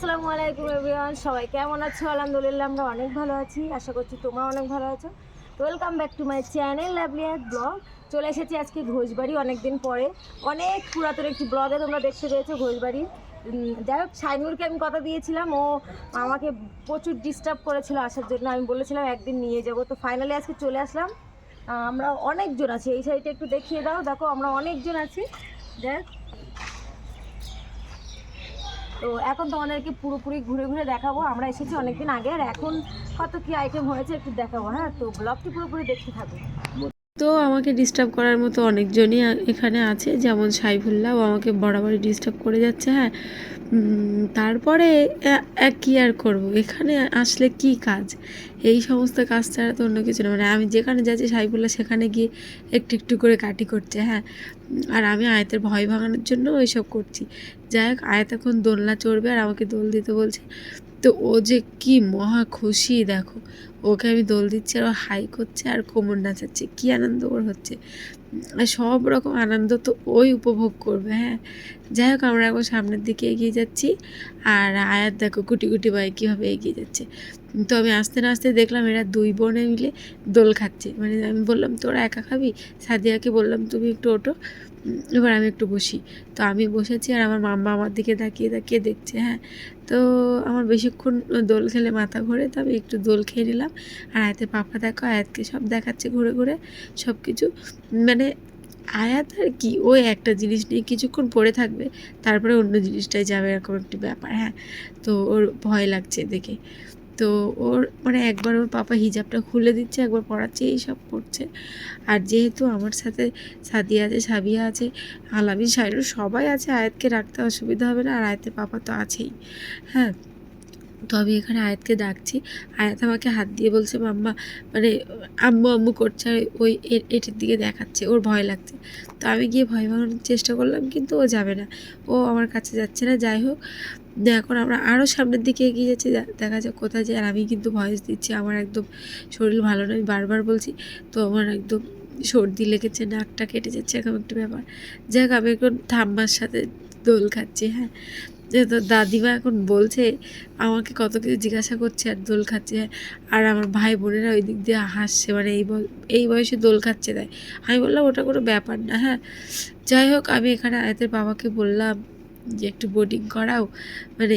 আসসালামু আলাইকুম এভরিওয়ান, সবাই কেমন আছো? আলহামদুলিল্লাহ আমরা অনেক ভালো আছি। আশা করছি তোমরা অনেক ভালো আছো। তো welcome back to my channel lovely এক ব্লগ। চলে এসেছি আজকে ঘোষবাড়ি, অনেক দিন পরে। অনেক পুরাতন একটি ব্লগে তোমরা দেখতে পেয়েছো ঘোষবাড়ি। যাই হোক, শাইনুরকে আমি কথা দিয়েছিলাম, ও আমাকে প্রচুর ডিস্টার্ব করেছিল আসার জন্য। আমি বলেছিলাম একদিন নিয়ে যাবো, তো ফাইনালি আজকে চলে আসলাম। আমরা অনেকজন আছি, এই সাইডে একটু দেখিয়ে দাও। দেখো আমরা অনেকজন আছি। দেখ, তো এখন তোমাদেরকে পুরোপুরি ঘুরে ঘুরে দেখাবো। আমরা এসেছি অনেকদিন আগে, আর এখন কত কি আইটেম হয়েছে একটু দেখাবো। হ্যাঁ, তো ব্লগটি পুরোপুরি দেখতে থাকো। তো আমাকে ডিস্টার্ব করার মতো অনেকজনই এখানে আছে, যেমন সাইফুল্লাহ, ও আমাকে বরাবরই ডিস্টার্ব করে যাচ্ছে। হ্যাঁ, তারপরে কি আর করব, এখানে আসলে কি কাজ, এই সমস্ত কাজ ছাড়া তো অন্য কিছু না। মানে আমি যেখানে যাচ্ছি সাইফুল্লাহ সেখানে গিয়ে একটু একটু করে কাটি করছে। হ্যাঁ, আর আমি আয়াতের ভয় ভাঙানোর জন্য ওইসব করছি। যাই হোক, আয়াত এখন দোলনা চড়বে আর আমাকে দোল দিতে বলছে। তো ও যে কি মহা খুশি দেখো, ওকে আমি দোল দিচ্ছি আর ও হাই করছে আর কোমর নাচাচ্ছে, কি আনন্দ ওর হচ্ছে। সব রকম আনন্দ তো ওই উপভোগ করবে। হ্যাঁ, যাই হোক, আমরা এখন সামনের দিকে এগিয়ে যাচ্ছি। আর আয়াত দেখো কুটি কুটি বাই কীভাবে এগিয়ে যাচ্ছে। তো আমি আস্তে না আস্তে দেখলাম এরা দুই বোনে মিলে দোল খাচ্ছে। মানে আমি বললাম তোরা একা খাবি, সাদিয়াকে বললাম তুমি একটু ওঠো, এবার আমি একটু বসি। তো আমি বসেছি আর আমার মাম্মা আমার দিকে তাকিয়ে তাকিয়ে দেখছে। হ্যাঁ, তো আমার বেশিক্ষণ দোল খেলে মাথা ঘোরে, তো আমি একটু দোল খেয়ে নিলাম। আর আয়াতের পাপা দেখো আয়াতকে সব দেখাচ্ছে ঘুরে ঘুরে সব কিছু। মানে আয়াত আর কি, ওই একটা জিনিস নিয়ে কিছুক্ষণ পড়ে থাকবে, তারপরে অন্য জিনিসটাই যাবে, এরকম একটি ব্যাপার। হ্যাঁ, তো ওর ভয় লাগছে দেখে। তো ওর মানে একবার ওর পাপা হিজাবটা খুলে দিচ্ছে, একবার পড়াচ্ছে, এইসব করছে। আর যেহেতু আমার সাথে সাদিয়া আছে, সাবিয়া আছে, আলামিন, শাইরুর সবাই আছে, আয়াতকে রাখতে অসুবিধা হবে না। আর আয়াতের পাপা তো আছেই। হ্যাঁ, তো আমি এখানে আয়াতকে ডাকছি। আয়াত আমাকে হাত দিয়ে বলছে মাম্মা, মানে আম্মু আম্মু করছে, আর ওই এটির দিকে দেখাচ্ছে, ওর ভয় লাগছে। তো আমি গিয়ে ভয় ভাঙানোর চেষ্টা করলাম, কিন্তু ও যাবে না, ও আমার কাছে যাচ্ছে না। যাই হোক, এখন আমরা আরও সামনের দিকে এগিয়ে যাচ্ছি, দেখা যাক কোথায় যায়। আর আমি কিন্তু ভয়েস দিচ্ছি, আমার একদম শরীর ভালো নয়, বারবার বলছি। তো আমার একদম সর্দি লেগেছে, নাকটা কেটে যাচ্ছে, এরকম একটা ব্যাপার। যাক, আমি এখন ঠাম্মার সাথে দোল খাচ্ছি। হ্যাঁ, যেহেতু দাদিমা এখন বলছে, আমাকে কত কিছু জিজ্ঞাসা করছে আর দোল খাচ্ছে। আর আমার ভাই বোনেরা ওই দিক দিয়ে হাসছে, মানে এই বয়সে দোল খাচ্ছে তাই। আমি বললাম ওটা কোনো ব্যাপার না। হ্যাঁ, যাই হোক, আমি এখানে আয়াতের বাবাকে বললাম যে একটু বোটিং করাও। মানে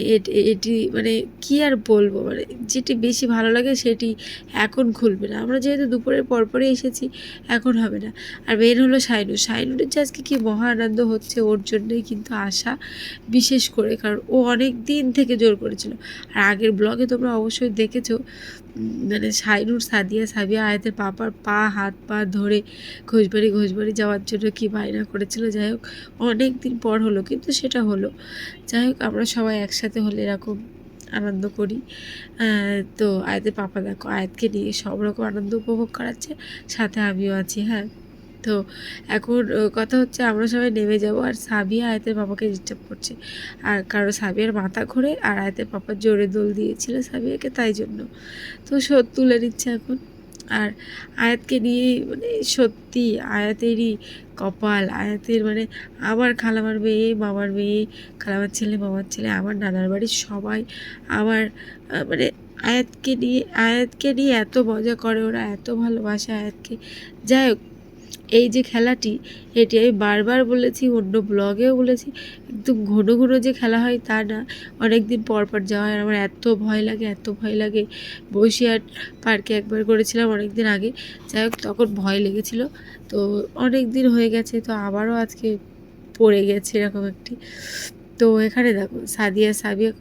এটি মানে কি আর বলবো, মানে যেটি বেশি ভালো লাগে সেটি এখন খুলবে না। আমরা যেহেতু দুপুরের পরপরই এসেছি, এখন হবে না। আর মেন হলো শাইনুরের যে আজকে কী মহা আনন্দ হচ্ছে, ওর জন্যই কিন্তু আসা বিশেষ করে, কারণ ও অনেক দিন থেকে জোর করেছিল। আর আগের ব্লগে তোমরা অবশ্যই দেখেছো, মানে শাইনুর, সাদিয়া, সাবিয়া আয়াতের পাপার হাত পা ধরে ঘোষবাড়ি যাওয়ার জন্য কি বায়না করেছিল। যাই হোক, অনেক দিন পর হলো, কিন্তু সেটা হলো। যাই হোক, আমরা সবাই একসাথে হলে এরকম আনন্দ করি। তো আয়াতের পাপা দেখো আয়াতকে নিয়ে সব রকম আনন্দ উপভোগ করাচ্ছে, সাথে আমিও আছি। হ্যাঁ, তো এখন কথা হচ্ছে আমরা সবাই নেমে যাব, আর সাবিয়া আয়াতের পাপাকে ডিস্টার্ব করছে। আর কারো সাবিয়ার মাথা ঘোরে, আর আয়াতের পাপা জোরে দোল দিয়েছিল সাবিয়াকে, তাই জন্য তো শোধ তুলে নিচ্ছে এখন। আর আয়াতকে নিয়ে মানে সত্যি আয়াতেরই কপাল। আয়াতের মানে আমার খালামার মেয়ে, মামার মেয়ে, খালামার ছেলে, মামার ছেলে, আমার নানার বাড়ির সবাই আমার মানে আয়াতকে নিয়ে এত মজা করে ওরা, এত ভালোবাসে আয়াতকে। যাই হোক, এই যে খেলাটি, এটি আমি বারবার বলেছি, অন্য ব্লগেও বলেছি, একদম ঘন ঘন যে খেলা হয় তা না, অনেক দিন পর পর যাওয়া হয়। আমার এত ভয় লাগে, এত ভয় লাগে। বসিরহাট পার্কে একবার করেছিলাম অনেক দিন আগে। যাই হোক, তখন ভয় লেগেছিল। তো অনেক দিন হয়ে গেছে, তো আবারও আজকে পড়ে গেছে এরকম একটি। তো এখানে দেখো সাবিয়া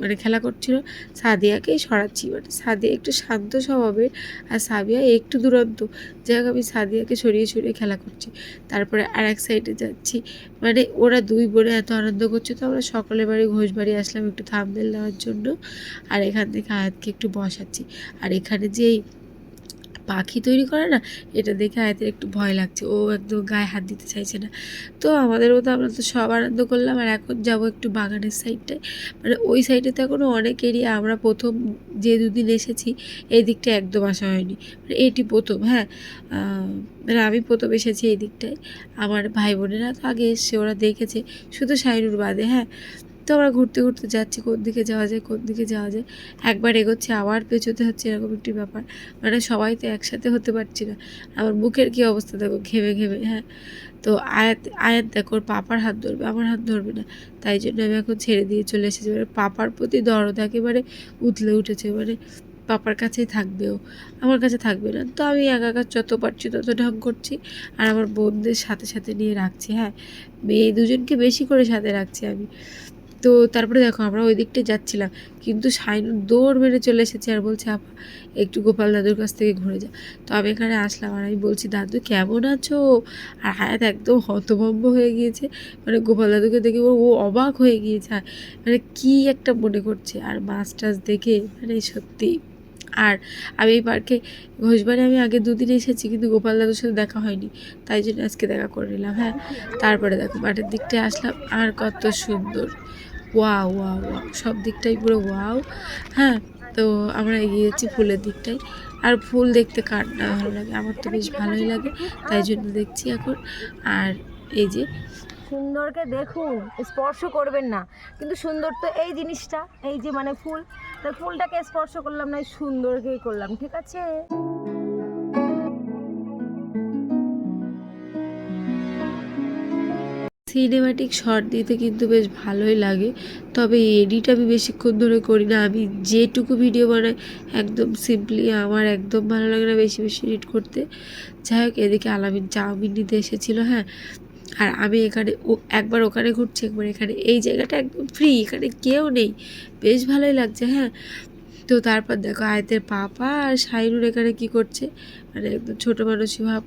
মানে খেলা করছিল, সাদিয়াকেই সরাচ্ছি। মানে সাদিয়া একটু শান্ত স্বভাবের, আর সাবিয়া একটু দুরন্ত। যাই হোক, আমি সাদিয়াকে সরিয়ে সরিয়ে খেলা করছি। তারপরে আর এক সাইডে যাচ্ছি, মানে ওরা দুই বোনে এত আনন্দ করছে। তো আমরা সকলের বাড়ি ঘোষবাড়ি আসলাম একটু থামবেল নেওয়ার জন্য। আর এখান থেকে আয়াতকে একটু বসাচ্ছি। আর এখানে যেই পাখি তৈরি করে না, এটা দেখে আয়াতের একটু ভয় লাগছে, ও একদম গায়ে হাত দিতে চাইছে না। তো আমাদের মতো আমরা তো সব আনন্দ করলাম। আর এখন যাব একটু বাগানের সাইডটায়, মানে ওই সাইডে তো এখনও অনেক এরিয়া, আমরা প্রথম যে দুদিন এসেছি এই দিকটা একদম আসা হয়নি, মানে এটি প্রথম। হ্যাঁ, মানে আমি প্রথম এসেছি এই দিকটায়। আমার ভাই বোনেরা তো আগে এসছে, ওরা দেখেছে, শুধু শাইনুর বাদে। হ্যাঁ, তো আমরা ঘুরতে ঘুরতে যাচ্ছি, কোন দিকে যাওয়া যায় কোন দিকে যাওয়া যায়, একবার এগোচ্ছি আবার পেছোতে হচ্ছে, এরকম একটি ব্যাপার। মানে সবাই তো একসাথে হতে পারছি না। আমার মুখের কী অবস্থা দেখো, ঘেমে ঘেমে। হ্যাঁ, তো আয়াত দেখো ওর পাপার হাত ধরবে, আমার হাত ধরবে না, তাই জন্য আমি এখন ছেড়ে দিয়ে চলে এসেছি। মানে পাপার প্রতি দরদ একেবারে উতলে উঠেছে, মানে পাপার কাছেই থাকবে ও, আমার কাছে থাকবে না। তো আমি একা একা যত পারছি তত ঢং করছি, আর আমার বোনদের সাথে সাথে নিয়ে রাখছি। হ্যাঁ, মেয়ে দুজনকে বেশি করে সাথে রাখছি আমি। তো তারপরে দেখো আমরা ওই দিকটায় যাচ্ছিলাম, কিন্তু শাইনুর দৌড় মেরে চলে এসেছে আর বলছে আপা একটু গোপাল দাদুর কাছ থেকে ঘুরে যা। তো আমি এখানে আসলাম আর আমি বলছি দাদু কেমন আছো, আর হায়াত একদম হতভম্ব হয়ে গিয়েছে। মানে গোপাল দাদুকে দেখে ও অবাক হয়ে গিয়েছে, মানে কি একটা মনে করছে। আর মাছ টাছ দেখে মানে সত্যি। আর আমি এই পার্কে ঘোষবাড়ি আমি আগে 2 দিন এসেছি, কিন্তু গোপাল দাদুর সাথে দেখা হয়নি, তাই জন্য আজকে দেখা করে নিলাম। হ্যাঁ, তারপরে দেখো মাঠের দিকটায় আসলাম, আর কত সুন্দর, ওয়াও ওয়াও ওয়াও, সব দিকটাই পুরো ওয়াও। হ্যাঁ, তো আমরা এগিয়ে যাচ্ছি ফুলের দিকটায়। আর ফুল দেখতে কার না ভালো লাগে, আমার তো বেশ ভালোই লাগে, তাই জন্য দেখছি এখন। আর এই যে সুন্দরকে দেখুন, স্পর্শ করবেন না, কিন্তু সুন্দর তো এই জিনিসটা, এই যে মানে ফুল, তো ফুলটাকে স্পর্শ করলাম না, এই সুন্দরকেই করলাম, ঠিক আছে। সিনেম্যাটিক শট দিতে কিন্তু বেশ ভালোই লাগে, তবে এডিট আমি বেশিক্ষণ ধরে করি না। আমি যেটুকু ভিডিও বানাই একদম সিম্পলি, আমার একদম ভালো লাগে না বেশি বেশি এডিট করতে। যাই হোক, এদিকে আলামিন চাউমিন নিতে এসেছিলো। হ্যাঁ, আর আমি এখানে একবার ওখানে ঘুরছি, একবার এখানে। এই জায়গাটা একদম ফ্রি, এখানে কেউ নেই, বেশ ভালোই লাগছে। হ্যাঁ, তো তারপর দেখো আয়াতের পাপা আর শাইনুর এখানে কি করছে, মানে একদম ছোটো মানুষই ভাব।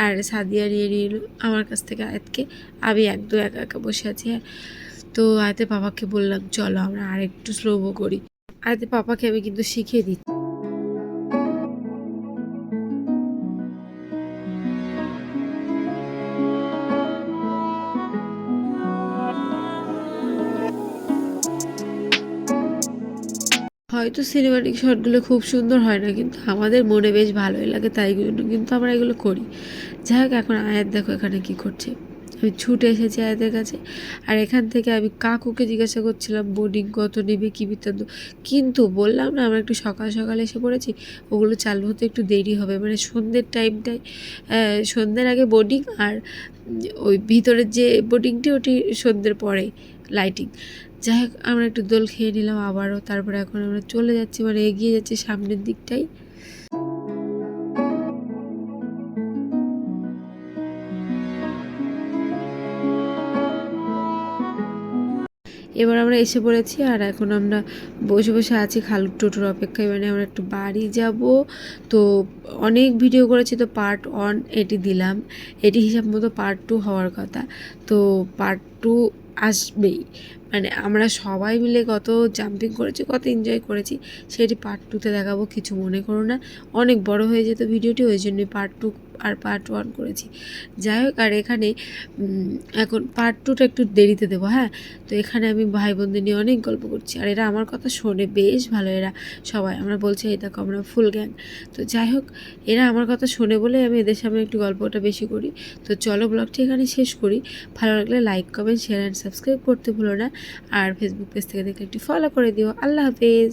আর সাদিয়া নিয়ে নিল আমার কাছ থেকে আয়াতকে, আমি একদম একা একা বসে আছি। হ্যাঁ, তো আয়াতের পাপাকে বললাম চলো আমরা আর একটু স্লোমো করি। আয়াতের পাপাকে আমি কিন্তু শিখিয়ে দিচ্ছি। হয়তো সিনেমাটিক শটগুলো খুব সুন্দর হয় না, কিন্তু আমাদের মনে বেশ ভালোই লাগে, তাই জন্য কিন্তু আমরা এগুলো করি। যাই হোক, এখন আয়াত দেখো এখানে কি করছে। আমি ছুটে এসেছি আয়াতের কাছে, আর এখান থেকে আমি কাকুকে জিজ্ঞাসা করছিলাম বোর্ডিং কত নেবে কী বৃত্তান্ত, কিন্তু বললাম না আমরা একটু সকাল সকাল এসে পড়েছি, ওগুলো চালু হতে একটু দেরি হবে। মানে সন্ধ্যের টাইমটায়, সন্ধ্যের আগে বোর্ডিং, আর ওই ভিতরের যে বোর্ডিংটি ওটি সন্ধ্যের পরে লাইটিং। যাই হোক, আমরা একটু দোল খেয়ে নিলাম আবারও, তারপরে এখন আমরা চলে যাচ্ছি, মানে এগিয়ে যাচ্ছি সামনের দিকটাই। এবার আমরা এসে পড়েছি, আর এখন আমরা বসে বসে আছি খালুর টোটোর অপেক্ষায়। মানে আমরা একটু বাড়ি যাব, তো অনেক ভিডিও করেছি, তো পার্ট 1 এটি দিলাম, এটি হিসাব মতো পার্ট 2 হওয়ার কথা। তো পার্ট 2 আসবেই, মানে আমরা সবাই মিলে কত জাম্পিং করেছি, কত এনজয় করেছি, সেটি পার্ট 2তে দেখাবো, কিছু মনে করো না। অনেক বড় হয়ে যেত ভিডিওটি, ওই জন্যই পার্ট 2 আর পার্ট 1 করেছি। যাই হোক, আর এখানে এখন পার্ট 2টা একটু দেরিতে দেবো। হ্যাঁ, তো এখানে আমি ভাই বোনদের নিয়ে অনেক গল্প করছি, আর এরা আমার কথা শোনে বেশ ভালো। এরা সবাই আমরা বলছি এই দেখো আমরা ফুল গ্যাং। তো যাই হোক, এরা আমার কথা শোনে বলে আমি এদের সামনে একটু গল্পটা বেশি করি। তো চলো ব্লগটি এখানে শেষ করি। ভালো লাগলে like comment share and subscribe করতে ভুলো না, আর ফেসবুক পেজ থেকে দেখলে একটু ফলো করে দিও। আল্লাহ হাফেজ।